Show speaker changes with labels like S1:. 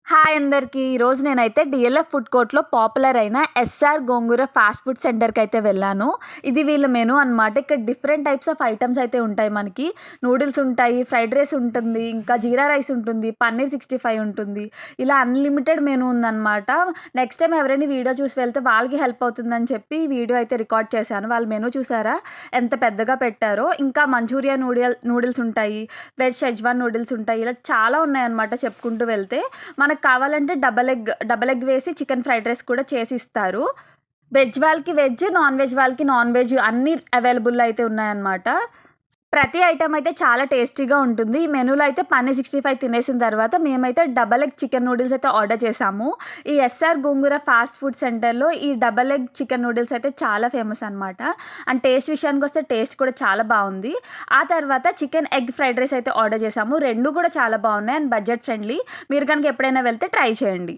S1: Hi అందరికీ. ఈరోజు నేనైతే డీఎల్ఎఫ్ ఫుడ్ కోర్ట్‌లో పాపులర్ అయిన ఎస్ఆర్ గోంగూర ఫాస్ట్ ఫుడ్ సెంటర్‌కి అయితే వెళ్ళాను. ఇది వీళ్ళ మెనూ అనమాట. ఇక్కడ డిఫరెంట్ టైప్స్ ఆఫ్ ఐటెమ్స్ అయితే ఉంటాయి మనకి. నూడిల్స్ ఉంటాయి, ఫ్రైడ్ రైస్ ఉంటుంది, ఇంకా జీరా రైస్ ఉంటుంది, పన్నీర్ 65 ఉంటుంది. ఇలా అన్‌లిమిటెడ్ మెనూ ఉందనమాట. నెక్స్ట్ టైమ్ ఎవరైనా వీడియో చూసి వెళ్తే వాళ్ళకి హెల్ప్ అవుతుందని చెప్పి వీడియో అయితే రికార్డ్ చేశాను. వాళ్ళ మెనూ చూసారా ఎంత పెద్దగా పెట్టారో. ఇంకా మంచూరియా నూడిల్స్ ఉంటాయి, వెజ్ షెజ్వాన్ నూడిల్స్ ఉంటాయి. ఇలా చాలా ఉన్నాయన్నమాట చెప్పుకుంటూ వెళ్తే. మనకు కావాలంటే డబల్ ఎగ్ వేసి చికెన్ ఫ్రైడ్ రైస్ కూడా చేసి ఇస్తారు. వెజ్ వాళ్ళకి వెజ్, నాన్ వెజ్ వాళ్ళకి నాన్ వెజ్ అన్నీ అవైలబుల్‌లో అయితే ఉన్నాయన్నమాట. ప్రతి ఐటెమ్ అయితే చాలా టేస్టీగా ఉంటుంది. ఈ మెనూలో అయితే పన్నీర్ 65 తినేసిన తర్వాత మేమైతే డబల్ ఎగ్ చికెన్ నూడిల్స్ అయితే ఆర్డర్ చేశాము. ఈ ఎస్ఆర్ గోంగూర ఫాస్ట్ ఫుడ్ సెంటర్‌లో ఈ డబల్ ఎగ్ చికెన్ నూడిల్స్ అయితే చాలా ఫేమస్ అనమాట. అండ్ టేస్ట్ విషయానికొస్తే టేస్ట్ కూడా చాలా బావుంది. ఆ తర్వాత చికెన్ ఎగ్ ఫ్రైడ్ రైస్ అయితే ఆర్డర్ చేశాము. 2 కూడా చాలా బావున్నాయి అండ్ బడ్జెట్ ఫ్రెండ్లీ. మీరు కనుక ఎప్పుడైనా వెళ్తే ట్రై చేయండి.